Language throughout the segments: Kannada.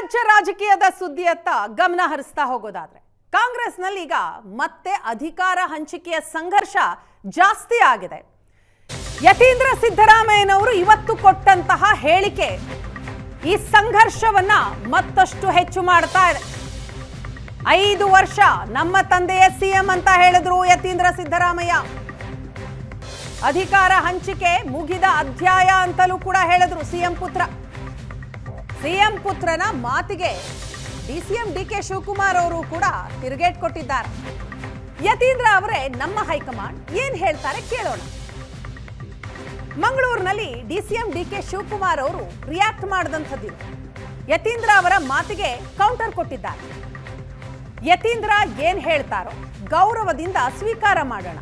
ರಾಜ್ಯ ರಾಜಕೀಯದ ಸುದ್ದಿಯತ್ತ ಗಮನ ಹರಿಸ್ತಾ ಹೋಗೋದಾದ್ರೆ ಕಾಂಗ್ರೆಸ್ನಲ್ಲಿ ಈಗ ಮತ್ತೆ ಅಧಿಕಾರ ಹಂಚಿಕೆಯ ಸಂಘರ್ಷ ಜಾಸ್ತಿ ಆಗಿದೆ. ಯತೀಂದ್ರ ಸಿದ್ದರಾಮಯ್ಯನವರು ಇವತ್ತು ಕೊಟ್ಟಂತಹ ಹೇಳಿಕೆ ಈ ಸಂಘರ್ಷವನ್ನ ಮತ್ತಷ್ಟು ಹೆಚ್ಚು ಮಾಡ್ತಾ ಇದೆ. 5 ವರ್ಷ ನಮ್ಮ ತಂದೆಯೇ ಸಿಎಂ ಅಂತ ಹೇಳಿದ್ರು ಯತೀಂದ್ರ ಸಿದ್ದರಾಮಯ್ಯ. ಅಧಿಕಾರ ಹಂಚಿಕೆ ಮುಗಿದ ಅಧ್ಯಾಯ ಅಂತಲೂ ಕೂಡ ಹೇಳಿದ್ರು ಸಿಎಂ ಪುತ್ರ. ಸಿಎಂ ಪುತ್ರನ ಮಾತಿಗೆ ಡಿಸಿಎಂ ಡಿಕೆ ಶಿವಕುಮಾರ್ ಅವರು ಕೂಡ ತಿರುಗೇಟ್ ಕೊಟ್ಟಿದ್ದಾರೆ. ಯತೀಂದ್ರ ಅವರೇ ನಮ್ಮ ಹೈಕಮಾಂಡ್ ಏನ್ ಹೇಳ್ತಾರೆ ಕೇಳೋಣ. ಮಂಗಳೂರಿನಲ್ಲಿ ಡಿಸಿಎಂ ಡಿಕೆ ಶಿವಕುಮಾರ್ ಅವರು ರಿಯಾಕ್ಟ್ ಮಾಡಿದಂಥದ್ದು. ಯತೀಂದ್ರ ಅವರ ಮಾತಿಗೆ ಕೌಂಟರ್ ಕೊಟ್ಟಿದ್ದಾರೆ. ಯತೀಂದ್ರ ಏನ್ ಹೇಳ್ತಾರೋ ಗೌರವದಿಂದ ಸ್ವೀಕಾರ ಮಾಡೋಣ.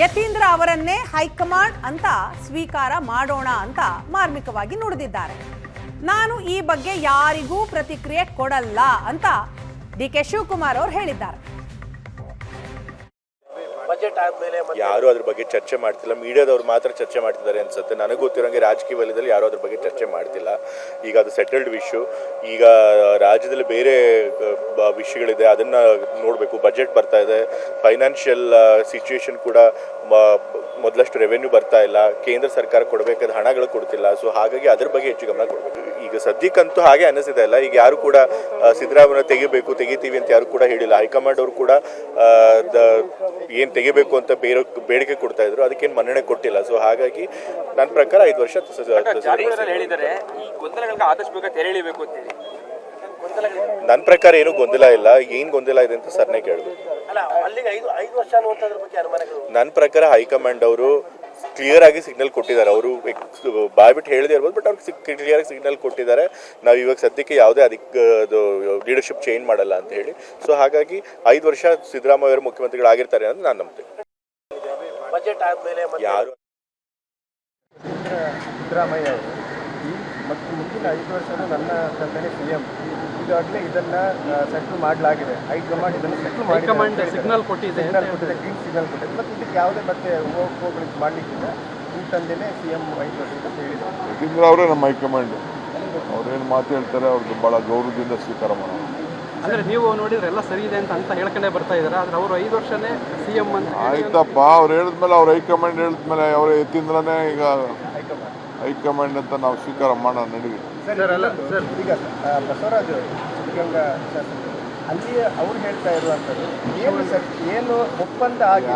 ಯತೀಂದ್ರ ಅವರನ್ನೇ ಹೈಕಮಾಂಡ್ ಅಂತ ಸ್ವೀಕಾರ ಮಾಡೋಣ ಅಂತ ಮಾರ್ಮಿಕವಾಗಿ ನುಡಿದಿದ್ದಾರೆ. ನಾನು ಈ ಬಗ್ಗೆ ಯಾರಿಗೂ ಪ್ರತಿಕ್ರಿಯೆ ಕೊಡಲ್ಲ ಅಂತ ಡಿಕೆ ಶಿವಕುಮಾರ್ ಅವರು ಹೇಳಿದ್ದಾರೆ. ಯಾರು ಅದ್ರ ಬಗ್ಗೆ ಚರ್ಚೆ ಮಾಡ್ತಿಲ್ಲ, ಮೀಡಿಯಾದವ್ರು ಮಾತ್ರ ಚರ್ಚೆ ಮಾಡ್ತಿದ್ದಾರೆ ಅನ್ಸುತ್ತೆ. ನನಗೆ ಗೊತ್ತಿರೋಂಗೆ ರಾಜಕೀಯ ವಲಯದಲ್ಲಿ ಯಾರು ಅದ್ರ ಬಗ್ಗೆ ಚರ್ಚೆ ಮಾಡ್ತಿಲ್ಲ. ಈಗ ಅದು ಸೆಟಲ್ಡ್ ವಿಷಯ. ಈಗ ರಾಜ್ಯದಲ್ಲಿ ಬೇರೆ ವಿಷಯಗಳಿದೆ, ಅದನ್ನ ನೋಡಬೇಕು. ಬಜೆಟ್ ಬರ್ತಾ ಇದೆ, ಫೈನಾನ್ಷಿಯಲ್ ಸಿಚುವೇಶನ್ ಕೂಡ ಮೊದಲಷ್ಟು ರೆವೆನ್ಯೂ ಬರ್ತಾ ಇಲ್ಲ, ಕೇಂದ್ರ ಸರ್ಕಾರ ಕೊಡಬೇಕಾದ ಹಣಗಳು ಕೊಡ್ತಿಲ್ಲ. ಸೊ ಹಾಗಾಗಿ ಅದ್ರ ಬಗ್ಗೆ ಹೆಚ್ಚು ಗಮನ ಕೊಡಬೇಕು. ಈಗ ಸದ್ಯಕ್ಕಂತೂ ಹಾಗೆ ಅನಿಸ್ತಿದೆ ಇಲ್ಲ. ಈಗ ಯಾರು ಕೂಡ ಸಿದ್ದರಾಮಯ್ಯ ತೆಗಿತೀವಿ ಅಂತ ಯಾರು ಕೂಡ ಹೇಳಿಲ್ಲ. ಹೈಕಮಾಂಡ್ ಅವರು ಕೂಡ ಏನು ತೆಗಿಬೇಕು ಅಂತ ಬೇಡಿಕೆ ಕೊಡ್ತಾ ಇದ್ರು, ಅದಕ್ಕೇನು ಮನ್ನಣೆ ಕೊಟ್ಟಿಲ್ಲ. ಸೊ ಹಾಗಾಗಿ ನನ್ನ ಪ್ರಕಾರ 5 ವರ್ಷ ನನ್ನ ಪ್ರಕಾರ ಏನು ಗೊಂದಲ ಇಲ್ಲ. ಏನ್ ಗೊಂದಲ ಇದೆ ಅಂತ ಸರ್ನೇ ಕೇಳಬೇಕು. ನನ್ನ ಪ್ರಕಾರ ಹೈಕಮಾಂಡ್ ಅವರು ಕ್ಲಿಯರ್ ಆಗಿ ಸಿಗ್ನಲ್ ಕೊಟ್ಟಿದ್ದಾರೆ. ಅವರು ಬಾಯ್ಬಿಟ್ಟು ಹೇಳದೇ ಇರ್ಬೋದು, ಬಟ್ ಅವ್ರಿಗೆ ಕ್ಲಿಯರ್ ಆಗಿ ಸಿಗ್ನಲ್ ಕೊಟ್ಟಿದ್ದಾರೆ. ನಾವು ಇವಾಗ ಸದ್ಯಕ್ಕೆ ಯಾವುದೇ ಲೀಡರ್ಶಿಪ್ ಚೇಂಜ್ ಮಾಡಲ್ಲ ಅಂತ ಹೇಳಿ. ಸೊ ಹಾಗಾಗಿ 5 ವರ್ಷ ಸಿದ್ದರಾಮಯ್ಯ ಅವರು ಮುಖ್ಯಮಂತ್ರಿಗಳಾಗಿರ್ತಾರೆ ಅಂತ ನಾನು ನಂಬ್ತೇನೆ. ಯಾರು ಸಿದ್ದರಾಮಯ್ಯ ಮತ್ತು ಮುಂದಿನ 5 ವರ್ಷನೂ ನನ್ನ ತಂದೆನೇ ಸಿಎಂ. ಈಗಾಗಲೇ ಇದನ್ನ ಸೆಟ್ಲ್ ಮಾಡಲಾಗಿದೆ. ಹೈಕಮಾಂಡ್ ಇದನ್ನು ಸೆಟ್ಲ್ ಮಾಡಿ ಸಿಗ್ನಲ್ ಕೊಟ್ಟಿದೆ, ಗ್ರೀನ್ ಸಿಗ್ನಲ್ ಕೊಟ್ಟಿದೆ. ಮತ್ತು ಇದಕ್ಕೆ ಯಾವುದೇ ಮತ್ತೆ ಹೋಗ್ಲಿಕ್ಕೆ ಮಾಡಲಿಕ್ಕಿಲ್ಲ. ಈ ತಂದೆನೇ ಸಿಎಂ 5 ವರ್ಷ ಅಂತ ಹೇಳಿದ್ದಾರೆ. ಯತೀಂದ್ರ ಅವರೇ ನಮ್ಮ ಹೈಕಮಾಂಡ್. ಅವ್ರೇನು ಮಾತು ಹೇಳ್ತಾರೆ ಅವ್ರದ್ದು ಭಾಳ ಗೌರವದಿಂದ ಸ್ವೀಕಾರ ಮಾಡೋಣ. ಅಂದರೆ ನೀವು ನೋಡಿದ್ರೆ ಎಲ್ಲ ಸರಿ ಇದೆ ಅಂತ ಹೇಳ್ಕೊಂಡೇ ಬರ್ತಾ ಇದ್ದಾರೆ. ಆದರೆ ಅವರು 5 ವರ್ಷನೇ ಸಿಎಂ ಅಂತ ಆಯ್ತಪ್ಪ. ಅವ್ರು ಹೇಳಿದ್ಮೇಲೆ ಅವ್ರ ಹೈಕಮಾಂಡ್ ಹೇಳಿದ್ಮೇಲೆ ಅವರ ಯತೀಂದ್ರನೇ ಈಗ ಹೈಕಮಾಂಡ್ ಅಂತ ನಾವು ಸ್ವೀಕಾರ ಮಾಡೋಣ. ನಡೀವಿ ಈಗ ಬಸವರಾಜ್ ಸಿದ್ಧಗಂಗಾ ಅಲ್ಲಿ ಅವ್ರು ಹೇಳ್ತಾ ಇರುವಂಥದ್ದು ಏನು ಒಪ್ಪಂದ ಆಗಿದೆ.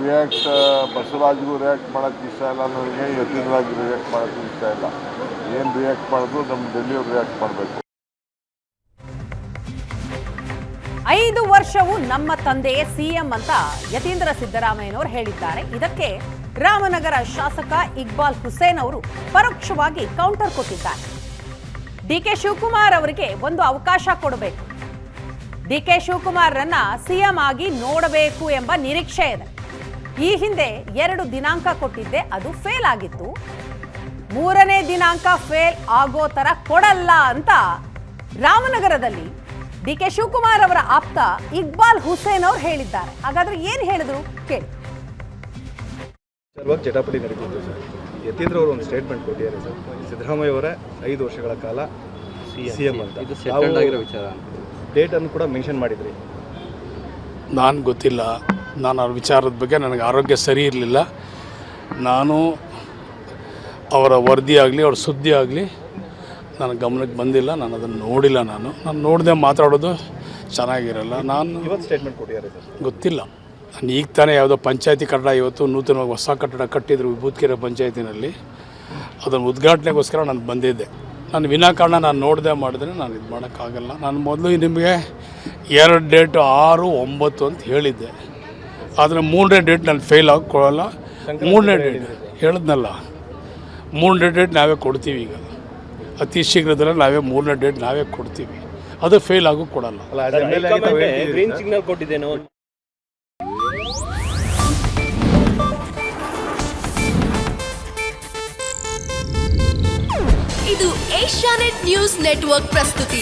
ರಿಯಾಕ್ಟ್ ಬಸವರಾಜ್ಗೂ ರಿಯಾಕ್ಟ್ ಮಾಡೋಕ್ಕೆ ಇಷ್ಟ ಇಲ್ಲ, ನನಗೆ ಯತೀಂದ್ರಾಗಿ ರಿಯಾಕ್ಟ್ ಮಾಡೋಕ್ಕೆ ಇಷ್ಟ ಇಲ್ಲ. ಏನು ರಿಯಾಕ್ಟ್ ಮಾಡೋದು ನಮ್ಮ ಡೆಲ್ಲಿಯವ್ರು ರಿಯಾಕ್ಟ್ ಮಾಡಬೇಕು. 5 ವರ್ಷವೂ ನಮ್ಮ ತಂದೆಯೇ ಸಿಎಂ ಅಂತ ಯತೀಂದ್ರ ಸಿದ್ದರಾಮಯ್ಯನವರು ಹೇಳಿದ್ದಾರೆ. ಇದಕ್ಕೆ ರಾಮನಗರ ಶಾಸಕ ಇಕ್ಬಾಲ್ ಹುಸೇನ್ ಅವರು ಪರೋಕ್ಷವಾಗಿ ಕೌಂಟರ್ ಕೊಟ್ಟಿದ್ದಾರೆ. ಡಿಕೆ ಶಿವಕುಮಾರ್ ಅವರಿಗೆ ಒಂದು ಅವಕಾಶ ಕೊಡಬೇಕು, ಡಿಕೆ ಶಿವಕುಮಾರ್ರನ್ನ ಸಿಎಂ ಆಗಿ ನೋಡಬೇಕು ಎಂಬ ನಿರೀಕ್ಷೆ ಇದೆ. ಈ ಹಿಂದೆ 2 ದಿನಾಂಕ ಕೊಟ್ಟಿದ್ದೆ, ಅದು ಫೇಲ್ ಆಗಿತ್ತು. 3ನೇ ದಿನಾಂಕ ಫೇಲ್ ಆಗೋ ತರ ಕೊಡಲ್ಲ ಅಂತ ರಾಮನಗರದಲ್ಲಿ ಡಿಕೆ ಶಿವಕುಮಾರ್ ಅವರ ಆಪ್ತ ಇಕ್ಬಾಲ್ ಹುಸೇನ್ ಅವರು ಹೇಳಿದ್ದಾರೆ. ಹಾಗಾದ್ರೆ ಏನ್ ಹೇಳಿದ್ರು ಕೇಳಿ. ಚಟಾಪಟಿ ನಡೀತಿತ್ತು ಸರ್. ಯತೀಂದ್ರ ಅವರು ಒಂದು ಸ್ಟೇಟ್ಮೆಂಟ್ ಕೊಟ್ಟಿದ್ದಾರೆ ಸರ್, ಸಿದ್ದರಾಮಯ್ಯ ಅವರೇ 5 ವರ್ಷಗಳ ಕಾಲ ಸಿಎಂ ಅಂತ. ಡೇಟ್ ಅನ್ನು ಕೂಡ ಮೆನ್ಷನ್ ಮಾಡಿದ್ರಿ. ನಾನು ಗೊತ್ತಿಲ್ಲ, ನಾನು ಅವ್ರ ವಿಚಾರದ ಬಗ್ಗೆ ನನಗೆ ಆರೋಗ್ಯ ಸರಿ ಇರಲಿಲ್ಲ. ನಾನು ಅವರ ವರದಿ ಆಗಲಿ ಅವ್ರ ಸುದ್ದಿ ಆಗಲಿ ನನ್ನ ಗಮನಕ್ಕೆ ಬಂದಿಲ್ಲ. ನಾನು ಅದನ್ನು ನೋಡಿಲ್ಲ. ನಾನು ನೋಡದೆ ಮಾತಾಡೋದು ಚೆನ್ನಾಗಿರಲ್ಲ. ನಾನು ಇವತ್ತು ಸ್ಟೇಟ್ಮೆಂಟ್ ಕೊಟ್ಟಿದ್ದಾರೆ ಸರ್. ಗೊತ್ತಿಲ್ಲ. ನಾನು ಈಗ ತಾನೇ ಯಾವುದೋ ಪಂಚಾಯತಿ ಕಟ್ಟಡ ಇವತ್ತು ನೂತನವಾಗಿ ಹೊಸ ಕಟ್ಟಡ ಕಟ್ಟಿದ್ರು ವಿಭೂತಿಕೆರೆ ಪಂಚಾಯತಿನಲ್ಲಿ. ಅದನ್ನು ಉದ್ಘಾಟನೆಗೋಸ್ಕರ ನಾನು ಬಂದಿದ್ದೆ. ನಾನು ವಿನಾಕಾರಣ ನಾನು ನೋಡದೆ ಮಾಡಿದ್ರೆ ನಾನು ಇದು ಮಾಡೋಕ್ಕಾಗಲ್ಲ. ನಾನು ಮೊದಲು ನಿಮಗೆ 2 ಡೇಟು 6, 9 ಅಂತ ಹೇಳಿದ್ದೆ. ಆದರೆ 3ನೇ ಡೇಟ್ ನಾನು ಫೇಲ್ ಆಗಿ ಕೊಡೋಲ್ಲ. 3ನೇ ಡೇಟ್ ಹೇಳಿದ್ನಲ್ಲ, 3ನೇ ಡೇಟ್ ನಾವೇ ಕೊಡ್ತೀವಿ. ಈಗ ಅತಿ ಶೀಘ್ರದಲ್ಲೇ ನಾವೇ 3ನೇ ಡೇಟ್ ನಾವೇ ಕೊಡ್ತೀವಿ. ಅದು ಫೇಲ್ ಆಗು ಕೊಡಲ್ಲ. ಗ್ರೀನ್ ಸಿಗ್ನಲ್ ಕೊಟ್ಟಿದ್ದೇನೋ. ಇದು ಏಷ್ಯಾನೆಟ್ ನ್ಯೂಸ್ ನೆಟ್ವರ್ಕ್ ಪ್ರಸ್ತುತಿ.